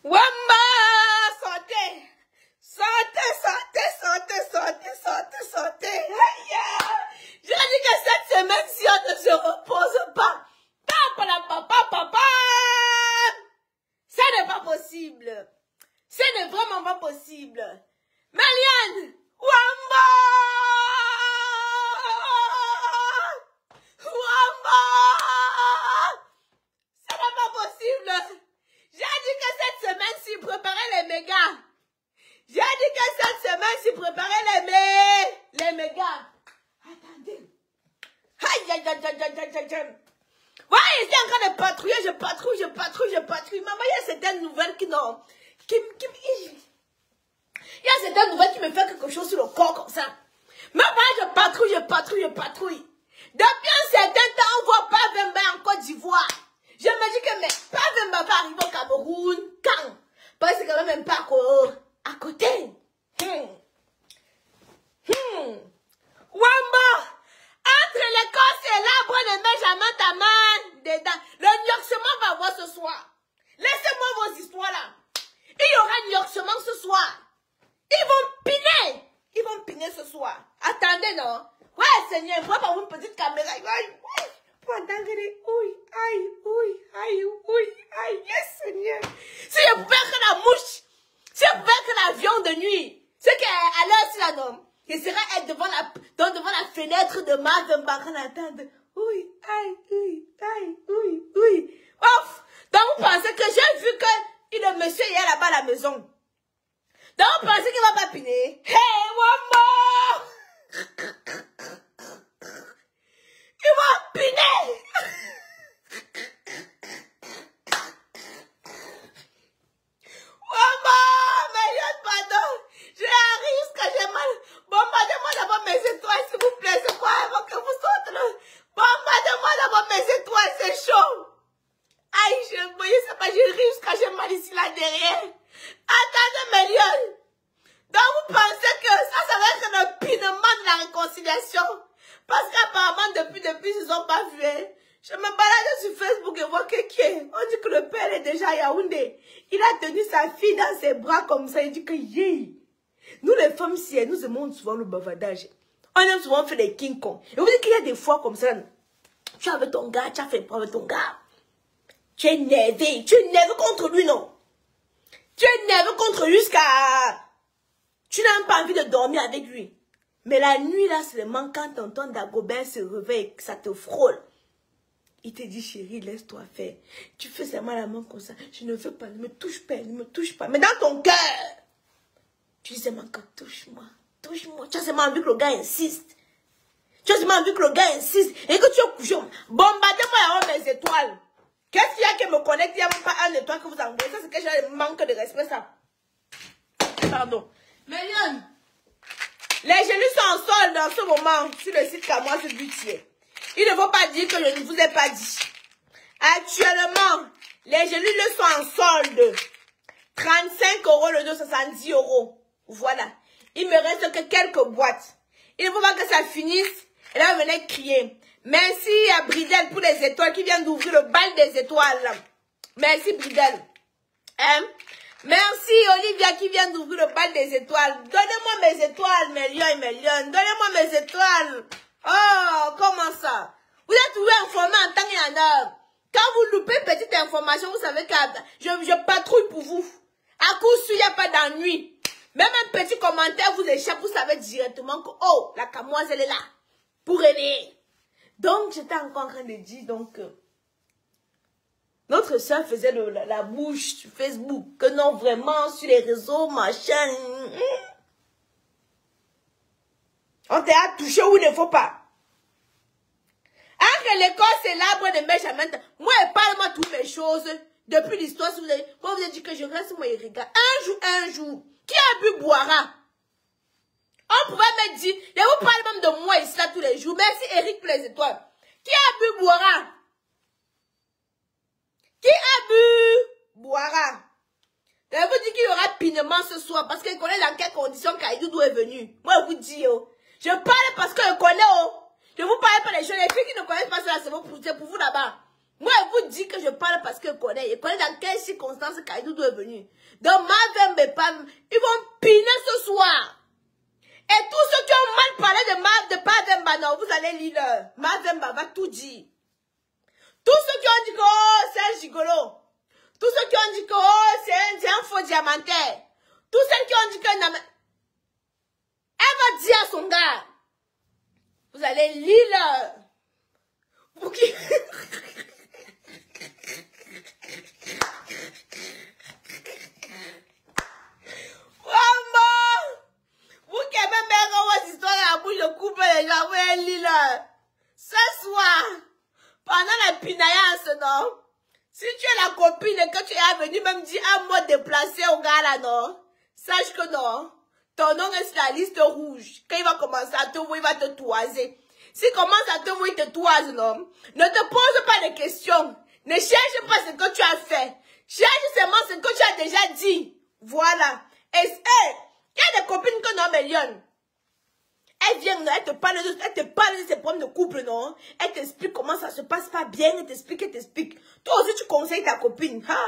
Wamba, sortez. Sortez, sortez, sortez, sortez, sortez, sortez. Aïe. Je dis que cette semaine, si on ne se repose pas, papa, ça n'est pas possible. Ce n'est vraiment pas possible. Maliane, Wamba! Wamba! Ça n'est pas possible. J'ai dit que cette semaine-ci, préparer les mégas. J'ai dit que cette semaine-ci, préparer les mégas. Attendez. Aïe, aïe, aïe, aïe, aïe, aïe, aïe. Ouais, il est en train de patrouiller, je patrouille. Maman, il y a certaines nouvelles qui n'ont... Il y a certaines nouvelles qui me font quelque chose sur le corps comme ça. Maman, je patrouille. Depuis un certain temps, on ne voit pas Vemba en Côte d'Ivoire. Je me dis que mais pas Vemba va arriver au Cameroun. Quand? Parce que c'est quand même pas à côté. Wamba! Entre l'Écosse et l'arbre ne met jamais ta main dedans. Le nioxement va voir ce soir. Laissez-moi vos histoires là. Il y aura un nioxement ce soir. Ils vont piner ce soir. Attendez, non? Ouais, Seigneur, il faut pas une petite caméra. Pour entendre les aïe, yes, Seigneur. Si je pouvais que la mouche, si je pouvais que l'avion de nuit, c'est qu'à l'heure, si la norme, je serais être devant la fenêtre de ma Vemba en attendant. Ouf! Donc vous pensez que j'ai vu que le monsieur est là-bas à la maison. Donc vous pensez qu'il va pas piner? Hey, Wamba! Il va piner! Wamba! Mais pardon! J'ai un risque, j'ai mal. Bombardez-moi d'abord mes étoiles, s'il vous plaît. C'est quoi avant que vous sortez là? Bombardez-moi d'abord mes étoiles, c'est chaud. Aïe, je voyais ça pas, j'ai risque quand j'ai mal ici là derrière. Attendez, mes lions. Donc vous pensez que ça va être le pinement de la réconciliation? Parce qu'apparemment, depuis, ils ne sont pas vus. Hein? Je me balade sur Facebook et vois que qui est. On dit que le père est déjà à Yaoundé. Il a tenu sa fille dans ses bras comme ça. Il dit que yé. Nous les femmes, si nous aimons souvent le bavardage. On aime souvent faire des king kong. Et vous dites qu'il y a des fois comme ça. Tu es avec ton gars, tu as fait quoi avec ton gars? Tu es énervé contre lui, non? Tu es énervé contre lui jusqu'à... Tu n'as même pas envie de dormir avec lui. Mais la nuit, là, seulement quand tonton Dagobin se réveille, ça te frôle. Il te dit, chérie, laisse-toi faire. Tu fais seulement la main comme ça. Je ne veux pas, ne me touche pas. Mais dans ton cœur, tu dis seulement que touche-moi. Tu as seulement envie que le gars insiste. Et que tu es couché. Bombardez-moi avec mes étoiles. Qu'est-ce qu'il y a qui me connecte? Il n'y a même pas un étoile que vous envoyez. Ça, c'est que j'ai un manque de respect, ça. Pardon. Mais Yann, les genoux sont en solde en ce moment sur le site Kamois Budget. Il ne faut pas dire que je ne vous ai pas dit. Actuellement, les genoux sont en solde. 35 € le dos, 70 €. Voilà. Il me reste que quelques boîtes. Il ne faut pas que ça finisse. Et là, vous venez crier. Merci à Bridel pour les étoiles qui vient d'ouvrir le bal des étoiles. Merci Bridel. Hein? Merci Olivia qui vient d'ouvrir le bal des étoiles. Donnez-moi mes étoiles, mes lions et mes lions. Donnez-moi mes étoiles. Oh, comment ça? Vous êtes toujours informé en temps et en heure. Quand vous loupez une petite information, vous savez que je patrouille pour vous. À coup sûr, il n'y a pas d'ennui. Même un petit commentaire vous échappe, vous savez directement que, oh, la camoise, elle est là. Pour aider. Donc, j'étais encore en train de dire, donc, notre soeur faisait la bouche sur Facebook, que non, vraiment, sur les réseaux, machin. On t'a touché où il ne faut pas. Entre l'Écosse et l'arbre de Benjamin, moi, parle-moi toutes mes choses. Depuis l'histoire, moi, vous avez dit que je reste, moi, il regarde. Un jour, qui a bu boira? On pourrait me dire, je vous parle même de moi ici là tous les jours. Merci Eric pour les étoiles. Qui a bu boira? Qui a bu boira? Je vous dis qu'il y aura pinement ce soir parce qu'il connaît dans quelles conditions Kaïdoudou est venu. Moi, je vous dis, oh. Je parle parce que je connais, oh. Je vous parle pas des choses. Les filles qui ne connaissent pas cela, c'est pour vous là-bas. Moi, je vous dis que je parle parce que je connais. Je connais dans quelles circonstances Kaidoudou est venu. Donc, Mavemba et Pam, ils vont piner ce soir. Et tous ceux qui ont mal parlé de Mavemba, non, vous allez lire. Mavemba va tout dire. Tous ceux qui ont dit que oh, c'est un gigolo. Tous ceux qui ont dit que oh, c'est un faux diamantaire. Tous ceux qui ont dit que elle va dire à son gars. Vous allez lire. Vous qui... Vous qui aimez bien vos histoires à la bouche de couple, les gens, vous allez lire. Ce soir, pendant la pinaillance, non? Si tu es la copine et que tu es venu même dire un mot déplacé au gars là, non? Sache que non. Ton nom est sur la liste rouge. Quand il va commencer à te voir, il va te toiser. S'il commence à te voir, il te toise, non? Ne te pose pas de questions. Ne cherche pas ce que tu as fait. Cherche seulement ce que tu as déjà dit. Voilà. Et il y a des copines que non, mais Lyon. Elle vient, elle te parle de ses problèmes de couple, non? Elle t'explique comment ça se passe pas bien, elle t'explique. Toi aussi, tu conseilles ta copine. Ha?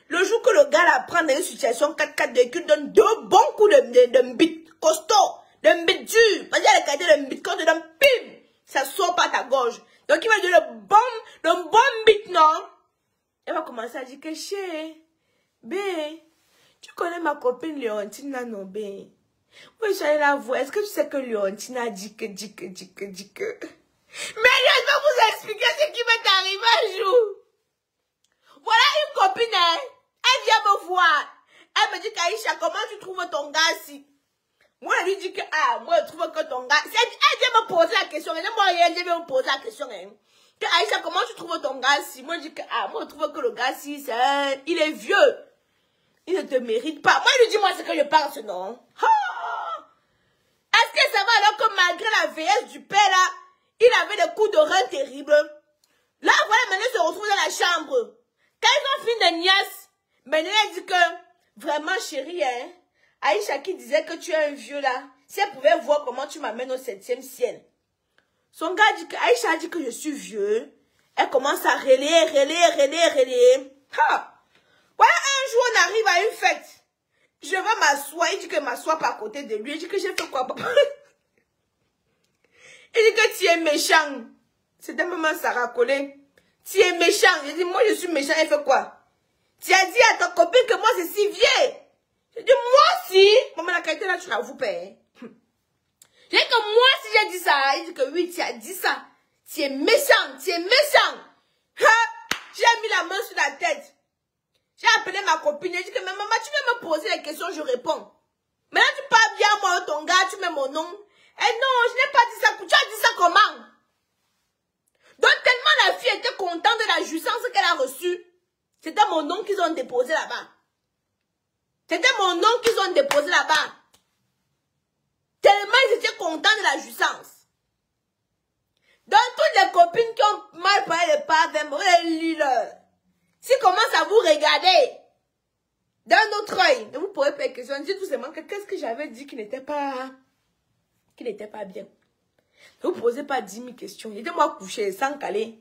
Le jour que le gars la prend dans une situation 4x4 de cul, donne deux bons coups de mbit costaud, de mbit dur. Vas-y, elle a qualité de mbit, quand tu donnes, pim, ça sort pas ta gorge. Donc, il va donner le bon mbit, non? Elle va commencer à dire que, chérie, bé, tu connais ma copine Léontine, là, non, bé? Oui, j'allais la voir. Est-ce que tu sais que Léontine a dit que... Mais je vais vous expliquer ce qui m'est arrivé un jour. Voilà une copine, hein. Elle vient me voir. Elle me dit qu'Aïcha, comment tu trouves ton gars si? Moi, elle lui dit que, moi, je trouve que ton gars... Elle vient me poser la question. Et moi, elle vient me poser la question, hein. Que Aïcha, comment tu trouves ton gars si? Moi, je dis que, moi, je trouve que le gars si, il est vieux. Il ne te mérite pas. Moi, il lui dit, moi, ce que je pense, non? Est-ce que ça va alors que malgré la vieillesse du père, là, il avait des coups de rein terribles? Là, voilà, maintenant, il se retrouve dans la chambre. Quand ils ont fini de nièce, maintenant, elle dit que, vraiment, chérie, hein, Aïcha qui disait que tu es un vieux, là, si elle pouvait voir comment tu m'amènes au 7e ciel. Son gars dit que, Aïcha dit que je suis vieux. Elle commence à relayer. Ha! Voilà, un jour, on arrive à une fête. Je vais m'asseoir. Il dit que m'assois pas à côté de lui. Il dit que j'ai fait quoi, papa? Il dit que tu es méchant. C'était maman Sarah Collet. Tu es méchant. Il dit, moi, je suis méchant. Elle fait quoi? Tu as dit à ta copine que moi, c'est si vieux. Je dis, moi aussi. Maman, la qualité là, tu l'avoues pas. Hein? J'ai dit que moi, si j'ai dit ça, il dit que oui, tu as dit ça. Tu es méchant. J'ai mis la main sur la tête. J'ai appelé ma copine, j'ai dit que, mais maman, tu veux me poser les questions, je réponds. Maintenant, tu parles bien, moi, ton gars, tu mets mon nom. Eh non, je n'ai pas dit ça. Tu as dit ça comment? Donc, tellement la fille était contente de la jouissance qu'elle a reçue. C'était mon nom qu'ils ont déposé là-bas. Tellement ils étaient contents de la jouissance. Donc, toutes les copines qui ont mal parlé de parents, s'ils commencent à vous regarder d'un autre œil, ne vous posez pas de questions. Dites tout simplement que qu'est-ce que j'avais dit qui n'était pas bien. Ne vous posez pas 10 000 questions. Dites-moi coucher sans caler.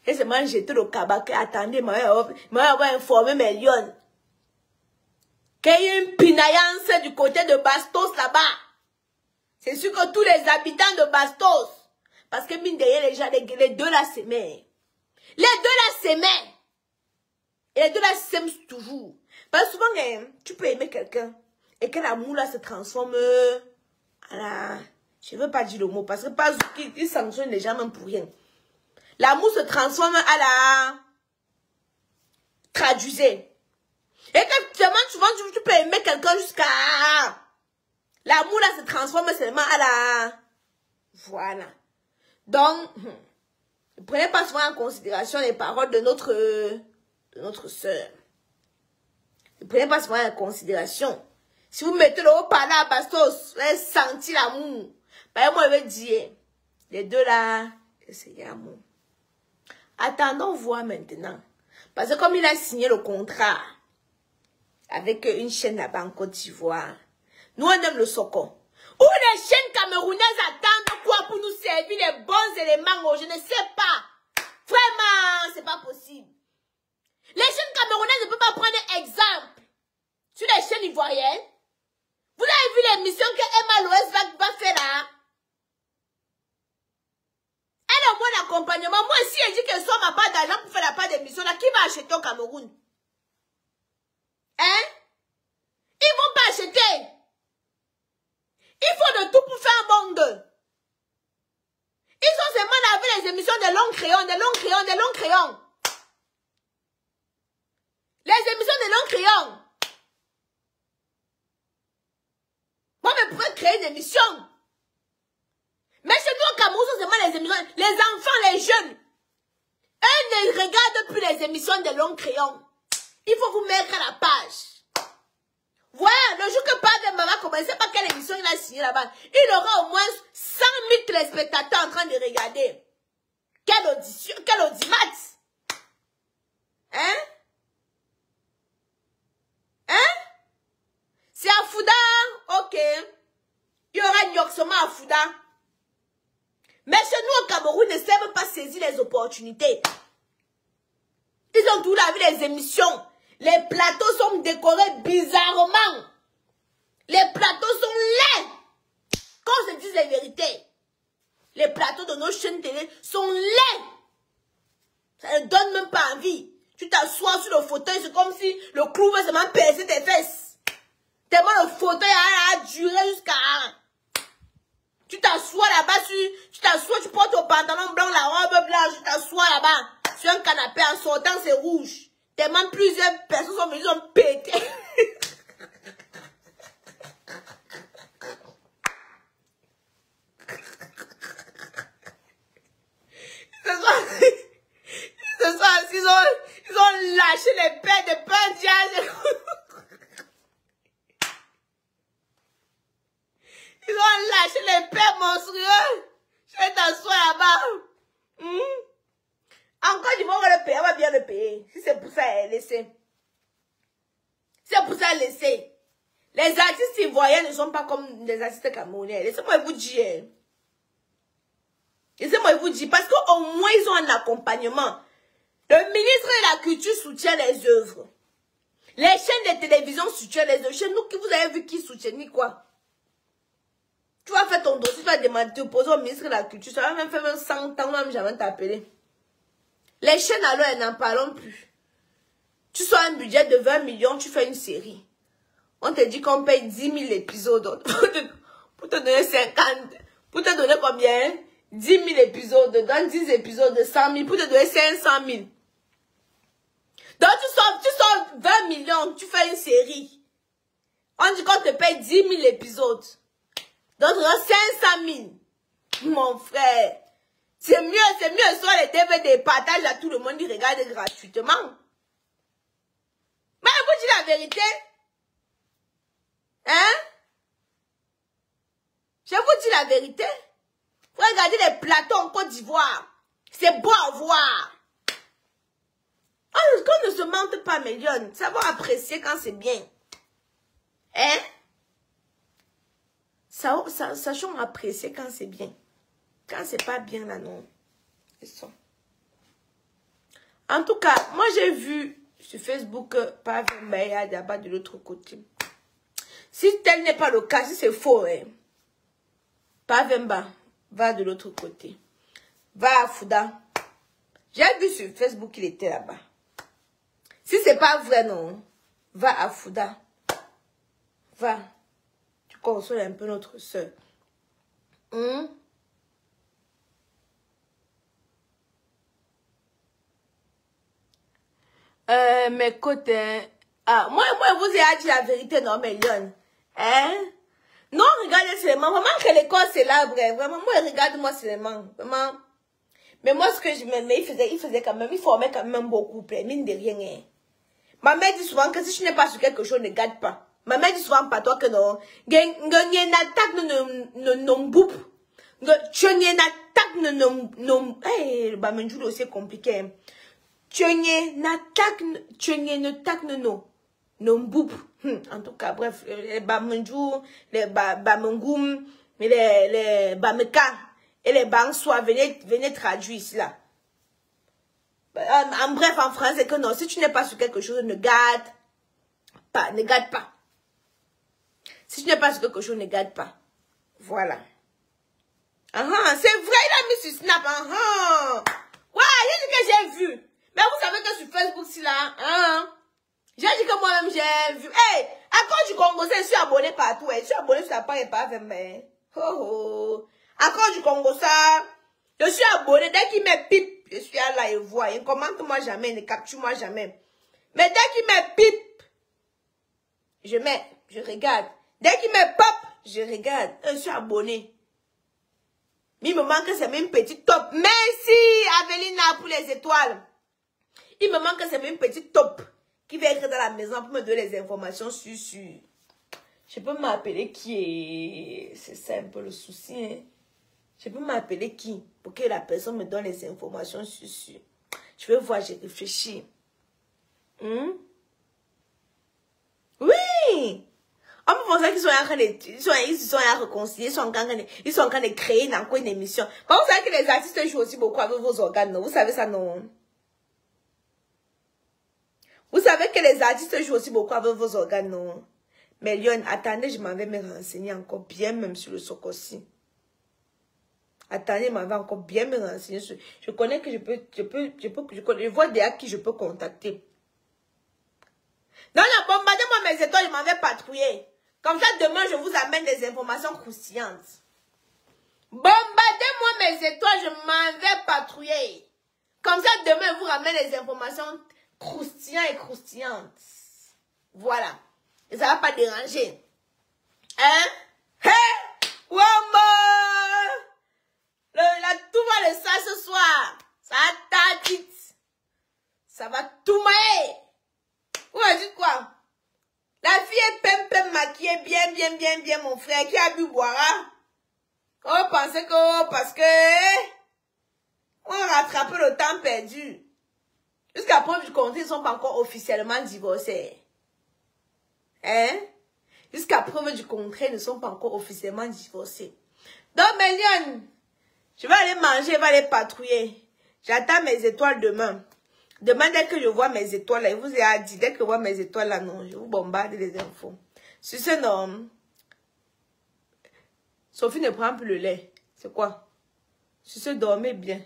Et seulement jeter le cabas. Attendez, m'a informé mes lions. Qu'il y a une pinaillance du côté de Bastos là-bas. C'est sûr que tous les habitants de Bastos, parce que mine de rien, les deux là s'aimaient. Les deux là s'aimaient. Et les deux là s'aiment toujours. Parce que souvent, tu peux aimer quelqu'un et que l'amour là se transforme à la... Je ne veux pas dire le mot parce que pas il sanctionne les gens même pour rien. L'amour se transforme à la... Traduisez. Et quand souvent tu peux aimer quelqu'un jusqu'à... L'amour là se transforme seulement à la... Voilà. Donc, ne prenez pas souvent en considération les paroles de notre sœur. Ne prenez pas souvent en considération. Si vous mettez le haut-parleur à Bastos, vous allez sentir l'amour. Ben, moi, je vais dire, les deux là, c'est l'amour. Attendons voir maintenant. Parce que comme il a signé le contrat avec une chaîne là-bas en Côte d'Ivoire, nous on aime le socon. Où les chaînes camerounaises attendent quoi pour nous servir les bons éléments? Je ne sais pas. Vraiment, c'est pas possible. Les chaînes camerounaises ne peuvent pas prendre exemple sur les chaînes ivoiriennes. Vous avez vu l'émission que Emma Loès va faire là? Elle a au moins d'accompagnement. Moi, si elle dit qu'elle soit ma part d'argent pour faire la part d'émission, là, qui va acheter au Cameroun? Hein? Ils vont pas acheter. Il faut de tout pour faire un monde. Ils sont seulement là avec les émissions de longs crayons, de longs crayons, de longs crayons. Les émissions de longs crayons. Moi, je pourrais créer une émission. Mais chez nous au Cameroun, c'est seulement les émissions. Les enfants, les jeunes. Eux ne regardent plus les émissions de longs crayons. Il faut vous mettre à la page. Voilà, le jour que Pavemba va commencer, par quelle émission il a signé là-bas. Il aura au moins 100 000 téléspectateurs en train de regarder. Quelle audition, quelle audimat. Hein? Hein? C'est à Fouda, ok. Il y aura un yoxement à Fouda. Mais chez nous au Cameroun, ils ne savent pas saisir les opportunités. Ils ont tout lavé les émissions. Les plateaux sont décorés bizarrement. Les plateaux sont laids. Qu'on se dise la vérité. Les plateaux de nos chaînes télé sont laids. Ça ne donne même pas envie. Tu t'assois sur le fauteuil, c'est comme si le clou va seulement percer tes fesses. Tellement le fauteuil a duré jusqu'à... Tu t'assois là-bas, tu t'assois, tu portes ton pantalon blanc, la robe blanche, tu t'assois là-bas. Sur un canapé, en sortant, c'est rouge. Tellement plusieurs personnes sont venues, ont pété. Ils ont lâché les pains de pain diable. Ils ont lâché les pains monstrueux. Je vais t'asseoir là-bas. Encore du moment, on va le payer, on va bien le payer. Si c'est pour ça, elle laissé. C'est pour ça, laisser. Les artistes ivoiriens ne sont pas comme les artistes camerounais. Laissez-moi vous dire. Laissez-moi vous dire. Parce qu'au moins, ils ont un accompagnement. Le ministre de la Culture soutient les œuvres. Les chaînes de télévision soutiennent les œuvres. Chez nous, vous avez vu qui soutient quoi? Tu vas faire ton dossier, tu vas demander, te poser au ministre de la Culture. Ça va même faire 100 ans, même jamais t'appeler. Les chaînes, alors, elles n'en parlons plus. Tu sois un budget de 20 millions, tu fais une série. On te dit qu'on paye 10 000 épisodes. Pour te donner 50. Pour te donner combien? 10 000 épisodes. Donne 10 épisodes de 100 000. Pour te donner 500 000. Donc tu sors 20 millions, tu fais une série. On dit qu'on te paye 10 000 épisodes. Donc tu as 500 000. Mon frère. C'est mieux sur les DVD, partage à tout le monde, ils regardent gratuitement. Mais je vous dis la vérité. Hein? Je vous dis la vérité. Vous regardez les plateaux en Côte d'Ivoire. C'est beau à voir. Qu'on ne se mente pas, Mélione. Savoir apprécier quand c'est bien. Hein? Sachons apprécier quand c'est bien. Quand c'est pas bien, là, non. C'est ça. En tout cas, moi, j'ai vu sur Facebook Pavemba là-bas de l'autre côté. Si tel n'est pas le cas, si c'est faux, hein, Pavemba va de l'autre côté. Va à Fouda. J'ai vu sur Facebook qu'il était là-bas. Si c'est pas vrai, non, va à Fouda. Va. Tu consoles un peu notre soeur. Mes côtés. Ah, moi, vous ai dit la vérité, non, mais Lyon. Hein? Non, regardez seulement. Vraiment que l'école, c'est là, vrai. Vraiment, moi, regarde-moi seulement. Vraiment. Mais moi, ce que je m'aimais, il faisait quand même, il formait quand même beaucoup, mine de rien. Hein. Ma mère dit souvent que si tu n'es pas sur quelque chose, ne garde pas. Ma mère dit souvent pas toi que non. Gagner attaque non boup. Tu n'es attaque non. Eh, bah, mais c'est aussi compliqué. Tu n'es attaque non. Non boup. En tout cas, bref, les Bamenjou, les Bamengoum, les Bameka et les Bangsois, venez traduire cela. En bref, en français, c'est que non, si tu n'es pas sur quelque chose, ne garde pas, ne garde pas. Si tu n'es pas sur quelque chose, ne garde pas. Voilà. C'est vrai, il a mis sur Snap. Ouais, j'ai dit que j'ai vu. Mais vous savez que sur Facebook, si là, j'ai dit que moi-même, j'ai vu. Hey, à cause du Congo, je suis abonné partout. Je suis abonné sur la page et pas avec moi. À cause du Congo, ça, je suis abonné. Dès qu'il me pipe, je suis là et voit. Il ne commente moi jamais, il ne capture moi jamais. Mais dès qu'il me pipe, je regarde. Dès qu'il me pop, je regarde. Je suis abonné. Mais il me manque, c'est même petite top. Merci, Avelina, pour les étoiles. Il me manque, c'est même petite top qui va être dans la maison pour me donner les informations sur. Je peux m'appeler qui est. C'est ça un peu le souci. Hein? Je peux m'appeler qui pour que la personne me donne les informations sur. Je vais voir, j'ai réfléchi. Oui! On peut penser qu'ils sont en train de, ils sont en réconcilier, ils sont en train de créer une émission. Vous savez que les artistes jouent aussi beaucoup avec vos organes, non? Vous savez ça, non? Vous savez que les artistes jouent aussi beaucoup avec vos organes, non? Mais Lyon, attendez, je m'en vais me renseigner encore bien, même sur le Sokossi. Attendez, je m'en vais encore bien me renseigner sur. Je connais que je vois des à qui je peux contacter. Non, non, bombardez-moi mes étoiles, je m'en vais patrouiller. Comme ça, demain, je vous amène des informations croustillantes. Bombardez-moi mes étoiles, je m'en vais patrouiller. Comme ça, demain, je vous ramène des informations croustillantes et croustillantes. Voilà. Et ça ne va pas déranger. Hein? Hey! Wamba! Tout va le ça ce soir. Ça t'a dit. Ça va tout mailler. Vous m'avez dit quoi? La fille est pem maquillée bien, mon frère, qui a bu boire. On pensait que, parce que, on a rattrapé le temps perdu. Jusqu'à preuve du contraire, ils ne sont pas encore officiellement divorcés. Hein? Jusqu'à preuve du contraire, ils ne sont pas encore officiellement divorcés. Donc, Méliane, je vais aller manger, je vais aller patrouiller. J'attends mes étoiles demain. Demain, dès que je vois mes étoiles, là, je vous ai dit, dès que je vois mes étoiles, là, non, je vous bombarde les infos. Sur ce, non. Sophie ne prend plus le lait. C'est quoi? Sur ce, dormez bien.